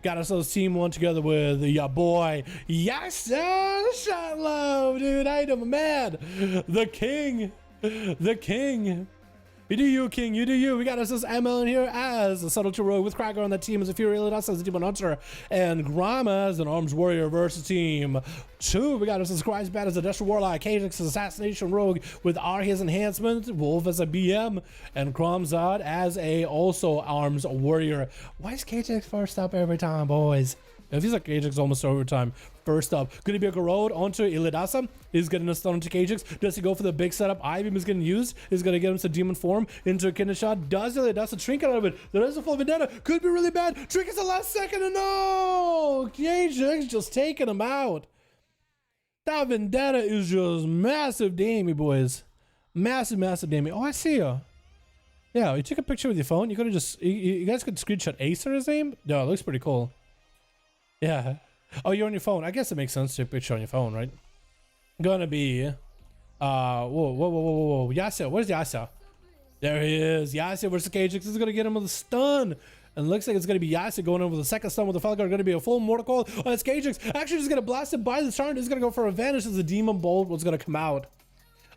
Got ourselves team one together with your boy, yes, Shot Love, dude. I am mad. The king. The king. You do you, king. You do you. We got ourselves ML in here as a Subtlety Rogue with Cracker on that team as a Fury Elidas as a Demon Hunter, and Grama as an Arms Warrior versus team 2. We got ourselves Christ Bad as a Destra Warlock, Kajix as Assassination Rogue with Arhe's Enhancement, Wolf as a BM, and Kromzad as a also Arms Warrior. Why is Kajix first up every time, boys? It feels like Kajix almost over time. First up, going to be a Garode onto Illidasa. He's getting a stun onto Kajix. Does he go for the big setup? Ibeam is getting used. He's going to get him to demon form into a kidney shot. Does Illidasa Trinket out of it? There is a full vendetta. Could be really bad. Trinket's the last second and no! Kajix just taking him out. That vendetta is just massive damage, boys. Massive, massive damage. Oh, I see you. Yeah, you took a picture with your phone. You could have just... You guys could screenshot Acer his name? No, it looks pretty cool. Yeah. Oh, you're on your phone. I guess it makes sense to picture on your phone, right? Gonna be... Whoa. Yasuo. Where's Yasuo? There he is. Yasuo versus Kajix. This is gonna get him with a stun. And looks like it's gonna be Yasuo going in with a second stun with the Falcon. Gonna be a full mortal coil. Oh, it's Kajix. Actually, just gonna blast it by the turn. He's gonna go for a vanish as the Demon Bolt was gonna come out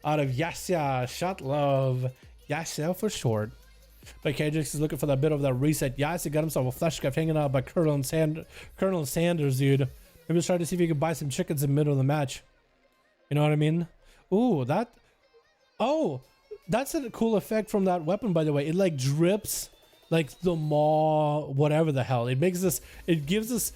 of Yasuo. Shot Love. Yasuo for short. But Kajix is looking for that bit of that reset. Yasuo got himself a flesh scarf hanging out by Colonel Sanders, dude. Maybe just trying to see if he can buy some chickens in the middle of the match. You know what I mean? Ooh, that... Oh, that's a cool effect from that weapon, by the way. It like drips like the maw, whatever the hell. It makes this... It gives this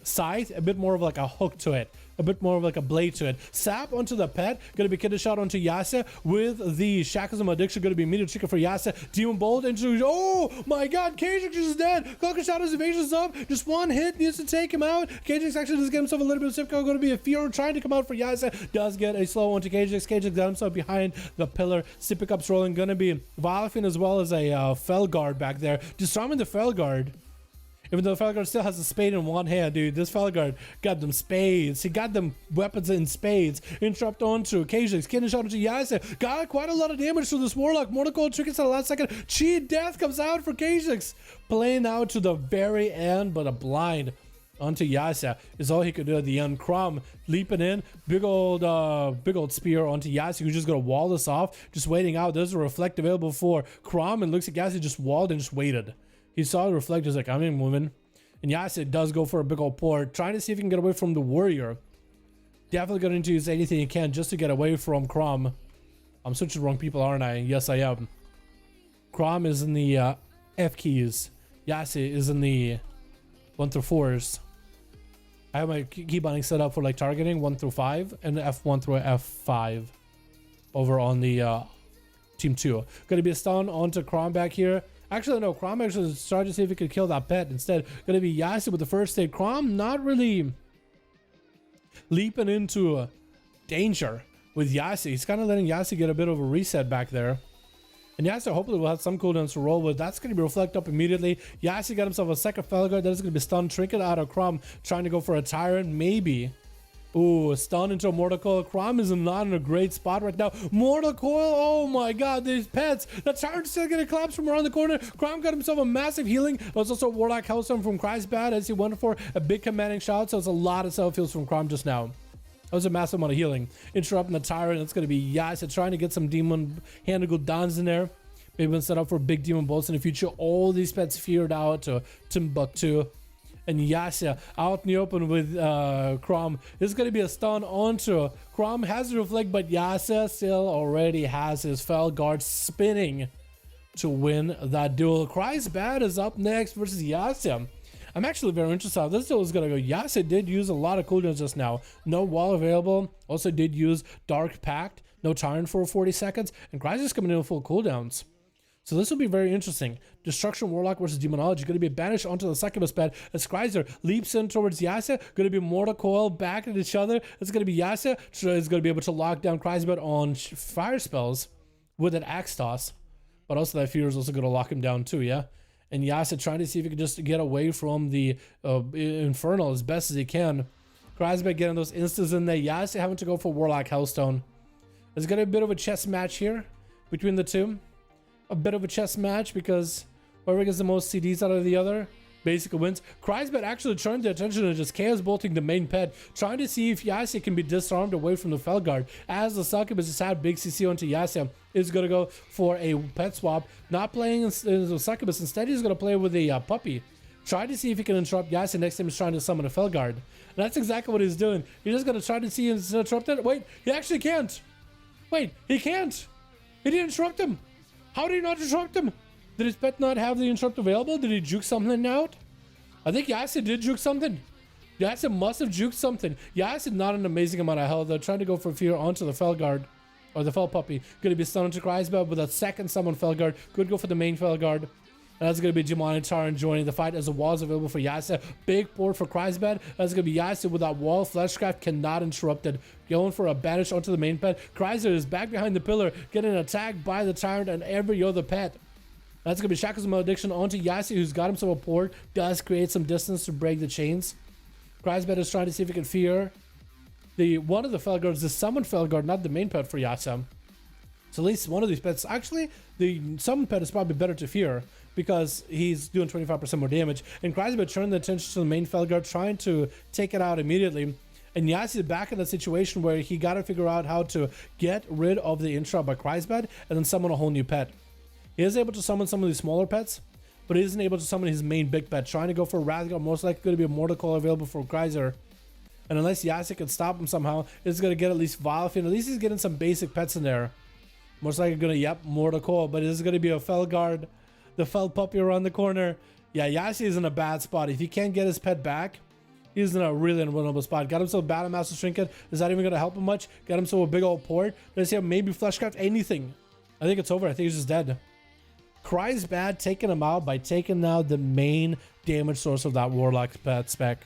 scythe a bit more of like a hook to it. A bit more of like a blade to it. Sap onto the pet. Gonna be kidney shot onto Yasuo with the Shackles of Addiction. Gonna be immediate chicken for Yasuo. Demon Bolt into... Oh my god, Kajix is dead. Cloak shot his evasion's up. Just one hit needs to take him out. Kajix actually does get himself a little bit of Sipco. Gonna be a Fear trying to come out for Yasuo. Does get a slow onto Kajix. Kajix got himself behind the pillar. Sipicup's rolling. Gonna be Violafin as well as a Felguard back there. Disarming the Felguard. Even though Felguard still has a spade in one hand, dude, this Felguard got them spades. He got them weapons in spades. Interrupt onto Kajix, kidney shot onto Yasuo. Got quite a lot of damage to this Warlock. Mortal Coil triggers at the last second. Cheat Death comes out for Kajix. Playing out to the very end, but a blind onto Yasuo is all he could do at the end. Crom leaping in, big old spear onto Yasuo, who's just gonna wall this off, just waiting out. There's a reflect available for Crom, and looks like Yasuo just walled and just waited. He saw the reflect, he's like, I'm in, woman. And Yasuo does go for a big old port, trying to see if he can get away from the warrior. Definitely going to use anything he can just to get away from Crom. I'm switching the wrong people, aren't I? Yes, I am. Crom is in the F keys. Yasuo is in the 1 through 4s. I have my key binding set up for like targeting 1 through 5 and F1 through F5 over on the team 2. Gonna be a stun onto Crom back here. Actually, no, Crom actually started to see if he could kill that pet. Instead, gonna be Yasuo with the first hit. Crom not really leaping into danger with Yasuo. He's kind of letting Yasuo get a bit of a reset back there. And Yasuo hopefully will have some cooldowns to roll with. That's going to be reflect up immediately. Yasuo got himself a second Felguard. That is going to be stun. Trinket out of Crom, trying to go for a Tyrant, maybe. Ooh, a stun into a Mortal Coil. Crom is not in a great spot right now. Mortal Coil, oh my god, these pets. The Tyrant's still gonna collapse from around the corner. Crom got himself a massive healing. There's also Warlock Hellstone from Christbad as he went for a big commanding shot. So it's a lot of self-heals from Crom just now. That was a massive amount of healing. Interrupting the Tyrant. It's gonna be Yasuo trying to get some demon hand cooldowns in there. Maybe we'll set up for big demon bolts in the future. All these pets feared out to Timbuktu. And Yasuo out in the open with Crom. This is going to be a stun onto Crom. Has the reflect, but Yasuo still already has his Felguard spinning to win that duel. Christbad is up next versus Yasuo. I'm actually very interested how this duel is going to go. Yasuo did use a lot of cooldowns just now. No wall available. Also did use Dark Pact. No Tyrant for 40 seconds. And Christ is coming in with full cooldowns. So this will be very interesting. Destruction Warlock versus Demonology. Going to be banished onto the succubus bed as Skryzer leaps in towards Yasuo. Going to be Mortal Coil back at each other. It's going to be Yasuo. Is going to be able to lock down Skryzer on fire spells with an axe toss. But also that Fear is also going to lock him down too, yeah? And Yasuo trying to see if he can just get away from the Infernal as best as he can. Skryzer getting those instants in there. Yasuo having to go for Warlock Hellstone. There's going to be a bit of a chess match here between the two. A bit of a chess match because whoever gets the most CDs out of the other basically wins. Kreisbet actually turned their attention to just chaos bolting the main pet, trying to see if Yasuo can be disarmed away from the Felguard. As the Succubus has had big CC onto Yasuo, is going to go for a pet swap, not playing the Succubus. Instead, he's going to play with a puppy. Try to see if he can interrupt Yasuo. Next time he's trying to summon a Felguard. And that's exactly what he's doing. He's just going to try to see him interrupt it. Wait, he actually can't. Wait, he can't. He didn't interrupt him. How did he not interrupt him? Did his pet not have the interrupt available? Did he juke something out? I think Yasuo did juke something. Yasuo must have juked something. Yasuo not an amazing amount of health. They're trying to go for fear onto the Felguard. Or the Fel Puppy. Going to be stunned to Kreisbet with a second summon Felguard. Could go for the main Felguard. And that's going to be Jimon and Taran joining the fight as the wall is available for Yasuo. Big port for Kreisbet. That's going to be Yasuo with that wall. Fleshcraft cannot interrupt it. Going for a banish onto the main pet. Kreisbet is back behind the pillar, getting attacked by the Tyrant and every other pet. That's going to be Shackles of Malediction onto Yasuo, who's got himself a port. Does create some distance to break the chains. Kreisbet is trying to see if he can fear one of the Felguards, the summoned Felguard, not the main pet for Yasuo. So at least one of these pets. Actually, the summoned pet is probably better to fear, because he's doing 25% more damage. And Kreisbet turned the attention to the main Felguard, trying to take it out immediately. And Yasuo is back in a situation where he got to figure out how to get rid of the interrupt by Kreisbet and then summon a whole new pet. He is able to summon some of these smaller pets, but he isn't able to summon his main big pet. Trying to go for Rathgar, most likely going to be a Mortal Coil available for Kreiser. And unless Yasuo can stop him somehow, it's going to get at least Vilefin. At least he's getting some basic pets in there. Most likely going to, yep, Mortal Coil, but it's going to be a Felguard. The Fel Puppy around the corner. Yeah, Yasuo is in a bad spot. If he can't get his pet back, he's in a really unwinnable spot. Got himself Battle Master Trinket. Is that even going to help him much? Got himself a big old port. Does he have maybe Fleshcraft? Anything. I think it's over. I think he's just dead. Kreisbet taking him out by taking out the main damage source of that Warlock pet spec.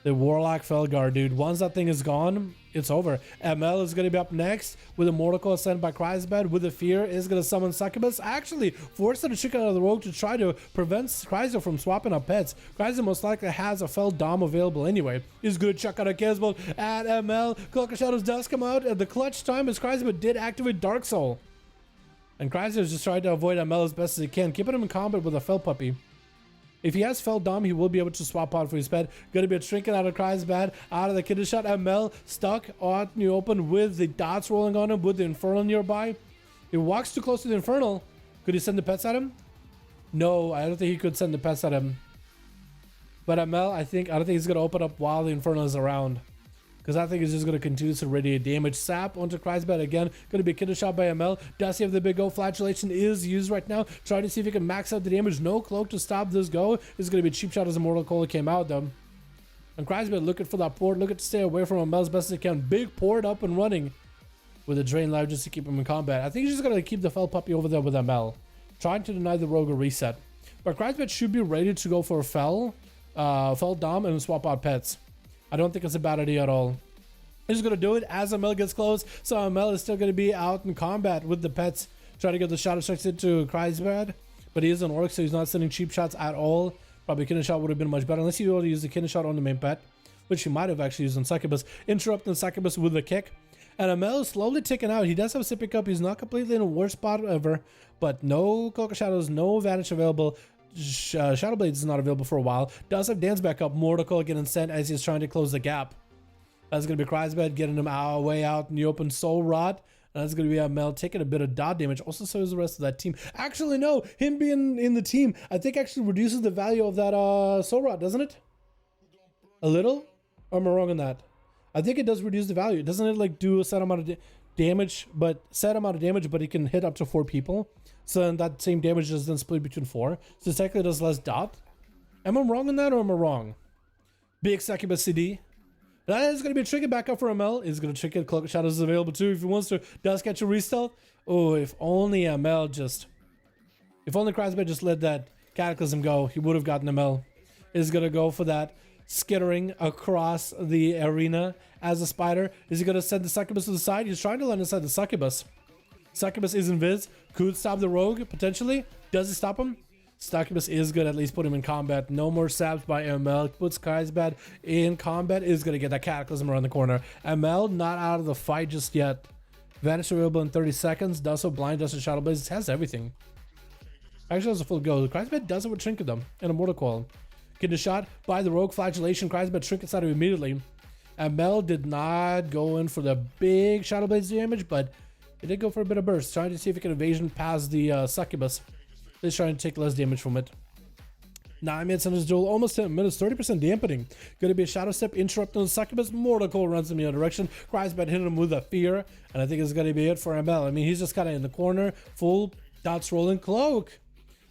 The Warlock Felguard, dude. Once that thing is gone, it's over. ML is going to be up next with a Mortal Coil sent by Kreisbet. With the fear, is going to summon Succubus. Actually, forcing the chicken out of the rogue to try to prevent Kreiser from swapping up pets. Kreiser most likely has a Fel Dom available anyway. He's going to chuck out a Kizbolt at ML. Cloak of Shadows does come out at the clutch time as Kreisbet did activate Dark Soul. And Kreiser is just trying to avoid ML as best as he can, keeping him in combat with a Fel Puppy. If he has Fel Dom, he will be able to swap out for his pet. Going to be a Trinket out of Kreisbet, out of the Kidder Shot. ML stuck out in the open with the dots rolling on him, with the Infernal nearby. He walks too close to the Infernal. Could he send the pets at him? No, I don't think he could send the pets at him. But ML, I don't think he's going to open up while the Infernal is around. Because I think he's just going to continue to radiate damage. Sap onto Kreisbet again. Going to be Kidder Shot by ML. Does he have the big go? Flatulation is used right now. Trying to see if he can max out the damage. No cloak to stop this go. This is going to be a cheap shot as a Mortal Coil came out though. And Kreisbet looking for that port. Looking to stay away from ML as best as he can. Big port up and running. With a Drain Life just to keep him in combat. I think he's just going to keep the Fel Puppy over there with ML. Trying to deny the Rogue a reset. But Kreisbet should be ready to go for a Fel Dom and swap out pets. I don't think it's a bad idea at all. He's going to do it as ML gets close. So ML is still going to be out in combat with the pets. Trying to get the Shadow Strikes into Kreisbet. But he is an Orc, so he's not sending cheap shots at all. Probably Kidder Shot would have been much better. Unless he already used the Kidder Shot on the main pet. Which he might have actually used on Succubus. Interrupting Succubus with a kick. And ML is slowly ticking out. He does have Sip Pick Up. He's not completely in a worse spot ever. But no Cloak of Shadows, no Vanish available. Shadow Blades is not available for a while. Does have Dance back up. Mortal Coil getting sent as he's trying to close the gap. That's going to be Kreisbet getting him way out in the open. Soul Rot. And that's going to be ML taking a bit of dot damage. Also, so is the rest of that team. Actually, no. Him being in the team, I think actually reduces the value of that Soul Rot, doesn't it? A little? Or am I wrong on that? I think it does reduce the value. Doesn't it like do a set amount of damage, but it can hit up to 4 people. So then that same damage is then split between 4. So technically it does less dot. Am I wrong on that or am I wrong? Big Succubus CD. That is going to be a Trinket backup for ML. Is going to Trinket. Cloak of Shadows is available too if he wants to. Does catch a restealth. Oh, if only ML just... If only Kreisbet just let that Cataclysm go, he would have gotten ML. Is going to go for that skittering across the arena as a spider. Is he going to send the Succubus to the side? He's trying to land inside the Succubus. Succubus is invis. Could stop the Rogue, potentially. Does it stop him? Succubus is good, at least put him in combat. No more saps by ML. Puts Kreisbet in combat. Is going to get that Cataclysm around the corner. ML not out of the fight just yet. Vanish available in 30 seconds. Does so blind, does so Shadow Blaze. Has everything. Actually has a full go. Kreisbad does have a trinket them and a mortal coil. Get a shot by the rogue flagellation. Kreisbad trinkets out of immediately. And Mel did not go in for the big Shadow Blades damage, but he did go for a bit of burst, trying to see if he can evasion past the succubus. He's trying to take less damage from it. 9 minutes in his duel, almost 10 minutes, 30% dampening. Going to be a shadow step, interrupting the succubus. Mortal coil runs in the other direction. Kreisbad hitting him with a fear, and I think it's going to be it for ML. I mean, he's just kind of in the corner, full dots rolling cloak.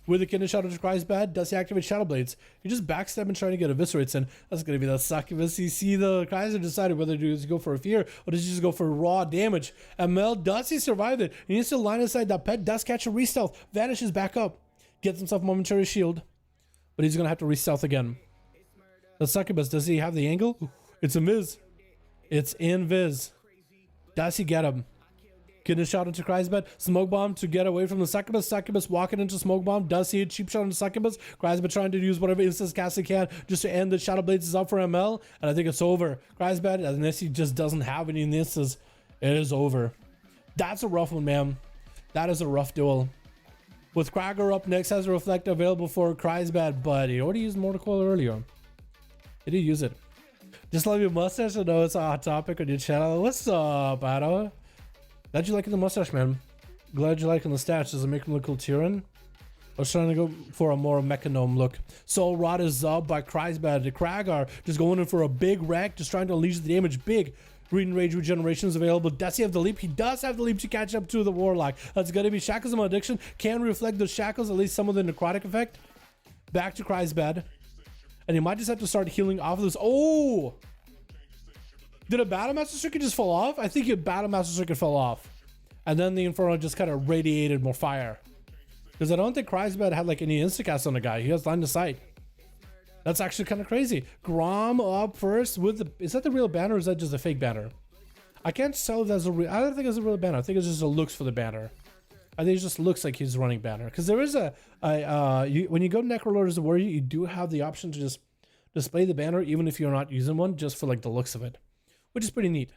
With the kidney shadow to Kreisbad, does he activate Shadow Blades? He just backstab and trying to get eviscerates in. That's going to be the succubus. You see the Kreisbad decided whether to go for a fear or does he just go for raw damage. ML, does he survive it? He needs to line aside that pet, does catch a re-stealth, vanishes back up, gets himself momentary shield, but he's going to have to re-stealth again. The succubus, does he have the angle? It's a Miz. It's invis. Does he get him? Getting a shot into Kreisbad. Smoke bomb to get away from the succubus. Succubus walking into smoke bomb. Does see a cheap shot on the succubus. Kreisbad trying to use whatever instance cast he can just to end the Shadow Blades is up for ML. And I think it's over. Kreisbad, unless he just doesn't have any instances, it is over. That's a rough one, man. That is a rough duel. With Krager up next, has a Reflect available for Kreisbad, but he already used Mortal Coil earlier. Did he use it? Just love your mustache. I know it's a hot topic on your channel. What's up, Otto? Glad you liking the mustache, man. Glad you liking the stats. Does it make him look cool, Tyrion? I was trying to go for a more mechanome look. Soul Rod is up by Kreisbad. The Kragar just going in for a big wreck, just trying to unleash the damage. Big Read and Rage regeneration is available. Does he have the leap? He does have the leap to catch up to the Warlock. That's going to be Shackles of Malediction. Can reflect those shackles, at least some of the necrotic effect. Back to Kreisbad. And he might just have to start healing off of this. Oh! Did a Battle Master Circuit just fall off? I think a Battle Master Circuit fell off. And then the Inferno just kind of radiated more fire. Because I don't think Kreisbad had like any instacast on the guy. He has line of sight. That's actually kind of crazy. Grom up first with the... Is that the real banner or is that just a fake banner? I can't tell if that's a real... I don't think it's a real banner. I think it's just a looks for the banner. I think it just looks like he's running banner. Because there is when you go to Necrolord as a warrior, you do have the option to just display the banner even if you're not using one, just for like the looks of it. Which is pretty neat.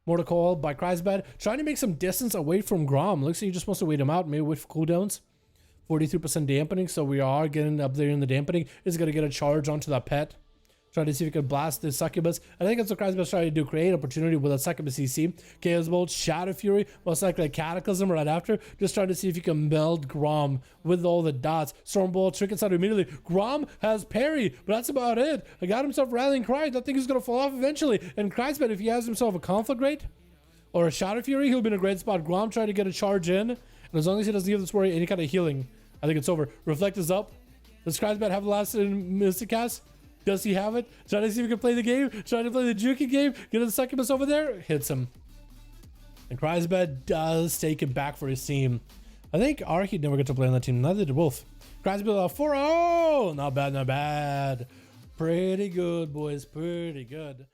Mortal Coil by Kreisbad. Trying to make some distance away from Grom. Looks like he just wants to wait him out. Maybe wait for cooldowns. 43% dampening. So we are getting up there in the dampening. He's going to get a charge onto that pet. Trying to see if he can blast the succubus. I think that's what Kreisbad's trying to do. Create opportunity with a succubus CC. Chaos Bolt, Shadow Fury. Most likely a Cataclysm right after. Just trying to see if he can meld Grom with all the dots. Stormbolt, trinkets out immediately. Grom has parry, but that's about it. I got himself Rallying Cry. I think he's going to fall off eventually. And Kreisbad, if he has himself a Conflagrate or a Shadow Fury, he'll be in a great spot. Grom trying to get a charge in. And as long as he doesn't give this warrior any kind of healing, I think it's over. Reflect is up. Does Kreisbad have the last Mystic Cast? Does he have it? Trying to see if he can play the game. Trying to play the Juki game. Get the succubus over there. Hits him. And Kreisbad does take it back for his team. I think Archie never got to play on that team. Neither did Wolf. Kreisbad 4-0. Not bad, not bad. Pretty good, boys. Pretty good.